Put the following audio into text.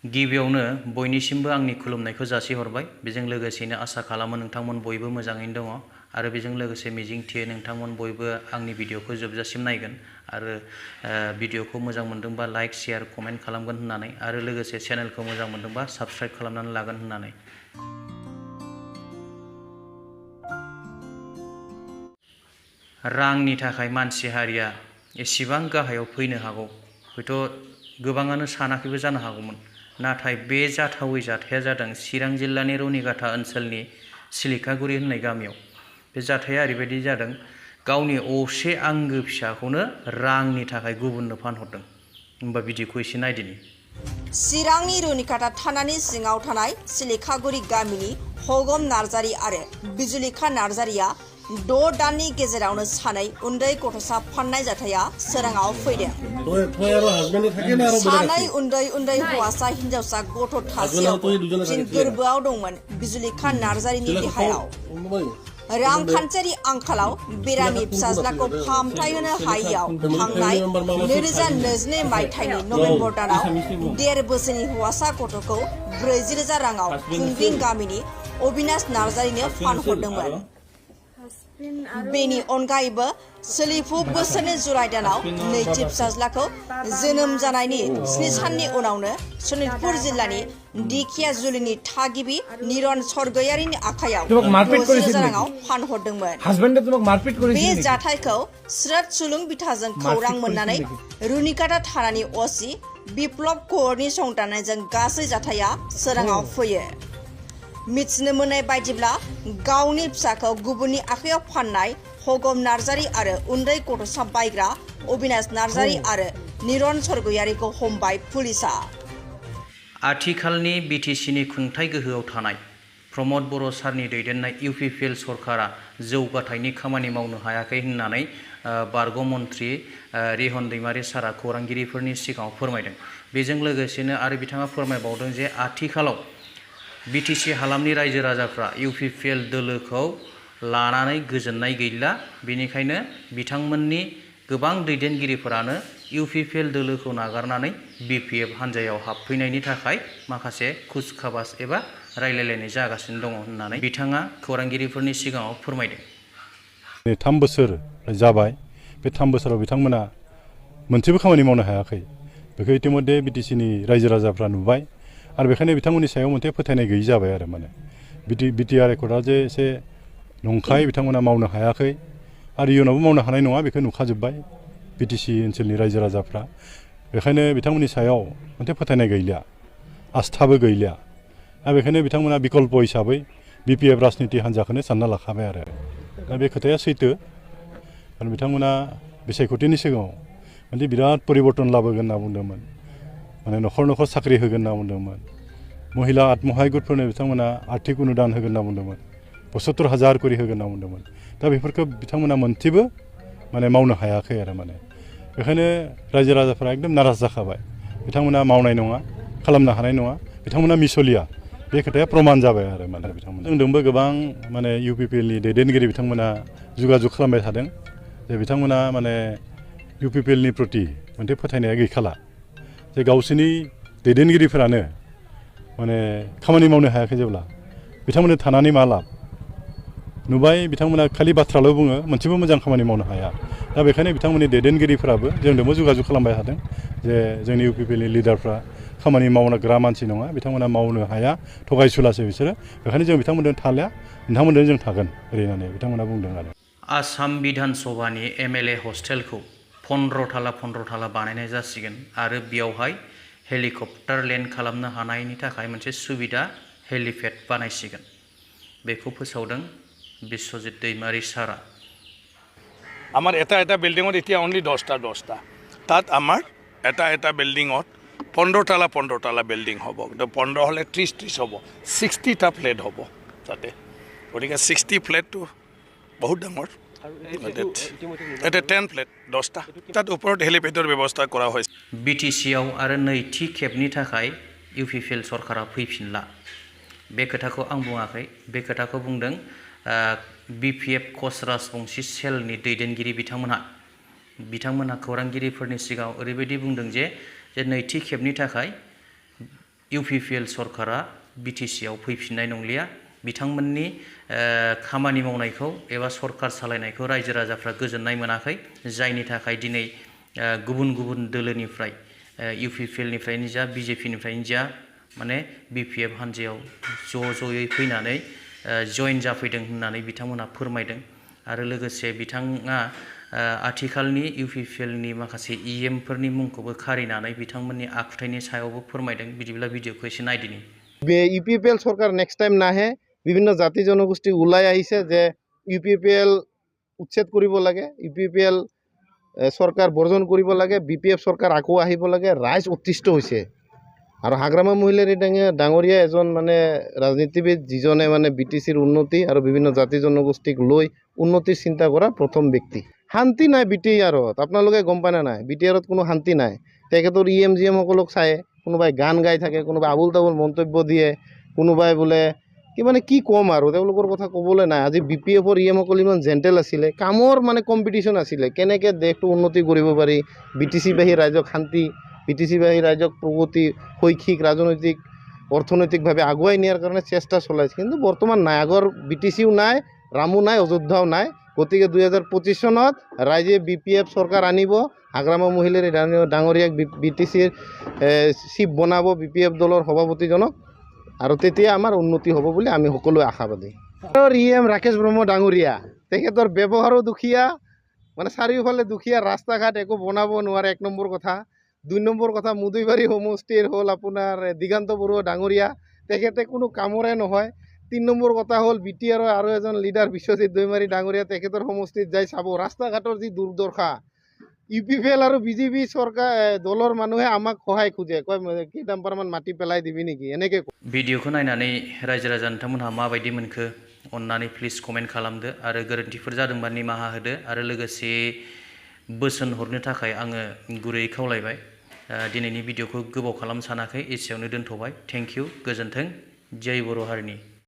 गिबियावनो बयनिसिमबो आंनि खुलुमनायखौ जासिहरबाय। बेजों लोगोसेनो आसा खालामो नोंथांमोन बयबो मोजाङैनो दङ आरो बेजों लोगोसे मिजिंथियो नोंथांमोन बयबो आंनि भिडिअखौ जोबजासिम नायगोन आरो भिडिअखौ मोजां मोनदोंबा लाइक शेयार कमेन्ट खालामगोन होननानै आरो लोगोसे चेनेलखौ मोजां मोनदोंबा साबस्क्राइब खालामनानै लागोन होननानै। रांनि थाखाय मानसि हारिया एसेबां गाहायाव फैनो हागौ हयथ' गोबाङानो सानाखैबो जानो हागौमोन। नाथाय बे जाथावै जाथाया जादों चिरां जिल्लानि रौनिगाथा ओनसोलनि सिलिखागुरि होननाय गामियाव। बे जाथाया ओरैबायदि जादों, गावनि असे आंगो फिसाखौनो रांनि थाखाय गुबुननो फानहरदों। होमबा भिडिअखौ एसे नायदिनि। चिरांनि रौनिगाथा थानानि सिङाव थानाय सिलिखागुरि गामिनि हगम नार्जारि आरो बिजुलिखा नार्जारिया 6 दाननि गेजेरावनो सानै उन्दै गथ'सा फाननाय जाथाया सोराङाव फैदों। सानै उन्दै हौवासा हिनजावसा गथ' थासेयाव फिन गोरबोआव दंमोन बिजुलिखा नार्जारिनि देहायाव। रांखान्थियारि आंखालाव बेरामि फिसाज्लाखौ फाहामथाय होनो हायैयाव थांनाय 2022 मायथाइनि नभेम्बर दानाव 1.5 बोसोरनि हौवासा गथ'खौ 40,000 राङाव खुंग्रिं गामिनि अबिनाश नार्जारिनो फानहरदोंमोन। बेनि अनगायैबो सोलिफु बोसोरनि जुलाइ दानाव नैथि फिसाज्लाखौ जोनोम जानायनि 7 साननि उनावनो सनितपुर जिल्लानि दिखियाजुलिनि थागिबि निरन सरगयारिनि आखायाव 60,000 राङाव फानहरदोंमोन। बे जाथायखौ स्रोद सुलुं बिथाजों खौरां मोननानै रुनिगाथा थानानि असि बिप्लब कौरनि संदाननायजों गासै जाथाया सोराङाव फैयो। मिथिनो मोननाय बायदिब्ला गावनि फिसाखौ गुबुननि आखायाव फाननाय हगम नार्जारि आरो उन्दै गथ'सा बायग्रा अबिनाश नार्जारि आरो निरन सरगयारिखौ हमबाय पुलिसआ। आथिखालनि बिटिसिनि खुंथाय गोहोआव थानाय प्रमद बर' सारनि दैदेननाय UPPL सरकारा जौगाथायनि खामानि मावनो हायाखै होननानै बारग' मन्त्रि रिहन दैमारि सारा खौरांगिरिफोरनि सिगाङाव फोरमायदों। बेजों लोगोसेनो आरो बिथाङा फोरमायबावदों जे आथिखालाव बिटिसि हालामनि रायजो राजाफ्रा UPPL दोलोखौ लानानै गोजोननाय गैला। बेनिखायनो बिथांमोननि गोबां दैदेनगिरिफोरानो UPPL दोलोखौ नागारनानै BPF हान्जायाव हाबफैनायनि थाखाय माखासे कुचकावाज एबा रायलायलायनाय जागासिनो दङ होननानै बिथाङा खौरांगिरिफोरनि सिगाङाव फोरमायदों। 3 बोसोर जाबाय। बे 3 बोसोराव बिथांमोना मोनसेबो खामानि मावनो हायाखै। बेखौ इतिमध्ये बिटिसिनि रायजो राजाफ्रा नुबाय आरो बेखायनो बिथांमोननि सायाव मोनसे फोथायनाय गैयि जाबाय आरो माने बिटिआर रेकर्डआ जे एसे नंखाय बिथांमोना मावनो हायाखै आरो इयुनावबो मावनो हानाय नङा बेखौ नुखाजोब्बाय बिटिसि ओनसोलनि रायजो राजाफ्रा। बेखायनो बिथांमोननि सायाव मोनसे फोथायनाय गैलिया, आस्थाबो गैलिया आरो बेखायनो बिथांमोना बिकल्प हिसाबै BPF राजनिति हान्जाखौनो सानना लाखाबाय आरो। दा बे खोथाया सैथो। आरो बिथांमोना बिसायख'थिनि सिगाङाव मोनसे बिराद परिबर्तन लाबोगोन होनना बुंदोंमोन। माने न'खर न'खर साख्रि होगोन होनना बुंदोंमोन। महिला आत्महायगतफोरनो बिथांमोना आर्थिक अनुदान होगोन होनना बुंदोंमोन। 75,000 करि होगोन होनना बुंदोंमोन। दा बेफोरखौ बिथांमोना मोनसेबो माने मावनो हायाखै आरो माने। बेखायनो रायजो राजाफ्रा एकदम नाराज जाखाबाय। बिथांमोना मावनाय नङा, खालामनो हानाय नङा, बिथांमोना मिसलिया। बे खोथाया प्रमान जाबाय आरो माने बिथांमोना। जोंजोंबो गोबां माने UPPLनि दैदेनगिरि बिथांमोना जगाजग खालामबाय थादों जे बिथांमोना माने UPPLनि प्रति मोनसे फोथायनाया गैखाला। जे गावसोरनि दैदेनगिरिफोरानो माने खामानि मावनो हायाखै जेब्ला बिथांमोननो थानानै मा लाब नुबाय। बिथांमोना खालि बाथ्राल' बुङो, मोनसेबो मोजां खामानि मावनो हाया। दा बेखायनो बिथांमोननि दैदेनगिरिफोराबो जोंजोंबो जगाजग खालामबाय थादों जे जोंनि UPPLनि लिडारफ्रा खामानि मावग्रा मानसि नङा, बिथांमोना मावनो हाया, थगायसुलासो बिसोरो। बेखायनो जों बिथांमोनजों थालिया, नोंथांमोनजों जों थागोन ओरै होननानै बिथांमोना बुंदों आरो। आसाम बिधान सभानि MLA हस्टेलखौ 15 थाला बानायनाय जासिगोन आरो बेयावहाय हेलिकप्टार लेन्ड खालामनो हानायनि थाखाय मोनसे सुबिदा हेलिपेड बानायसिगोन। बेखौ फोसावदों बिश्वजित दैमारि सारा। আমাৰ এটা বিল্ডিঙত এতিয়া অনলি 10টা তাত আমাৰ এটা বিল্ডিঙত 15 তালা বিল্ডিং হ'ব। 15 হ'লে 30 হ'ব, 60টা ফ্লেট হ'ব তাতে। গতিকে 60 ফ্লেটটো বহুত ডাঙৰ। এটা 10 ফ্লেট 10টা তাত ওপৰত হেলিপেডৰ ব্যৱস্থা কৰা হৈছে। बिटिसिआव आरो नैथि खेबनि थाखाय UPPL सरकारा फैफिनला। बे खोथाखौ आं बुङाखै, बे खोथाखौ बुंदों BPF कच राजबंशी सेलनि दैदेनगिरि बिथांमोनहा खौरांगिरिफोरनि सिगाङाव ओरैबायदि बुंदों जे नैथि खेबनि थाखाय UPPL सरकारा BTC आव फैफिननाय नंलिया बिथांमोननि खामानि मावनायखौ एबा सरकार सालायनायखौ रायजो राजाफ्रा गोजोननाय मोनाखै जायनि थाखाय दिनै गुबुन गुबुन दोलोनिफ्राय UPPL निफ्रायनो जा BJP निफ्रायनो जा माने BPF हान्जायाव ज'यै फैनानै जइन जाफैदों होननानै बिथांमोना फोरमायदों आरो लोगोसे बिथाङा आथिखालनि UPPL नि माखासे EM फोरनि मुंखौबो खारिनानै बिथांमोननि आखुथायनि सायावबो फोरमायदों बिदिब्ला भिडिअखौ एसे नायदिनि UPPL सरकार नेक्स्ट टाइम नाहे বিভিন্ন জাতি জনগোষ্ঠী ওলাই আহিছে যে UPPL উচ্ছেদ কৰিব লাগে UPPL सरकार বৰ্জন কৰিব লাগে BPF सरकार আকৌ আহিব লাগে ৰাইজ অতিষ্ঠ হৈছে আৰু হাগ্ৰামা মহিলাৰ ডাঙৰীয়া এজন মানে ৰাজনীতিবিদ যিজনে মানে BTCৰ উন্নতি আৰু বিভিন্ন জাতি জনগোষ্ঠীক লৈ উন্নতিৰ চিন্তা কৰা প্ৰথম ব্যক্তি শান্তি নাই BTRত আপোনালোকে গম পায় না নাই BTRত কোনো শান্তি নাই তেখেতৰ EM সকলক চাই কোনোবাই গান গাই থাকে কোনোবাই আবুল তাবুল মন্তব্য দিয়ে কোনোবাই বোলে কি মানে কি কম আৰু তেওঁলোকৰ কথা ক'বলৈ নাই আজি BPFৰ EM সকল ইমান জেন্টেল আছিলে কামৰ মানে কম্পিটিশন আছিলে কেনেকৈ দেশটো উন্নতি কৰিব পাৰি BTC বাহী ৰাজ্যক শান্তি BTC বাহী ৰাজ্যক প্ৰগতি শৈক্ষিক ৰাজনৈতিক অৰ্থনৈতিকভাৱে আগুৱাই নিয়াৰ কাৰণে চেষ্টা চলাইছে কিন্তু বৰ্তমান নাই আগৰ BTCও নাই ৰামো নাই অযোধ্যাও নাই গতিকে 2025 চনত ৰাজ্যে BPF চৰকাৰ আনিব হাগ্ৰামা মহিলাৰ ডাঙৰীয়াক BTCৰ চিফ বনাব BPF দলৰ সভাপতিজনক আৰু তেতিয়া আমাৰ উন্নতি হ'ব বুলি আমি সকলোৱে আশাবাদী EM ৰাকেশ ব্ৰহ্ম ডাঙৰীয়া তেখেতৰ ব্যৱহাৰো দুখীয়া মানে চাৰিওফালে দুখীয়া ৰাস্তা ঘাট একো বনাব নোৱাৰে এক নম্বৰ কথা 2 নম্বৰ কথা মুদৈবাৰী সমষ্টিৰ হ'ল আপোনাৰ দিগান্ত বৰুৱা ডাঙৰীয়া তেখেতে কোনো কামৰে নহয় 3 নম্বৰ কথা হ'ল BTR আৰু এজন লিডাৰ বিশ্বজিৎ দৈমাৰী ডাঙৰীয়া তেখেতৰ সমষ্টিত যাই চাব ৰাস্তা ঘাটৰ যি দুৰ্দশা UPPL আৰু BJP চৰকাৰ দলৰ মানুহে আমাক সহায় খুজে কয় কেইটামান মাটি পেলাই দিবি নেকি এনেকৈ भिडिअखौ नायनानै रायजो राजा नोंथांमोनहा माबायदि मोनखो अन्नानै प्लिज कमेन्ट खालामदो आरो गोरोन्थिफोर जादोंबा निमाहा होदो आरो लोगोसे बोसोन हरनो थाखाय आङो गुरैयै खावलायबाय दिनैनि भिडिअखौ गोबाव खालामनो सानाखै एसेयावनो दोनथ'बाय थेंक इउ गोजोन्थों जय बर' हारिनि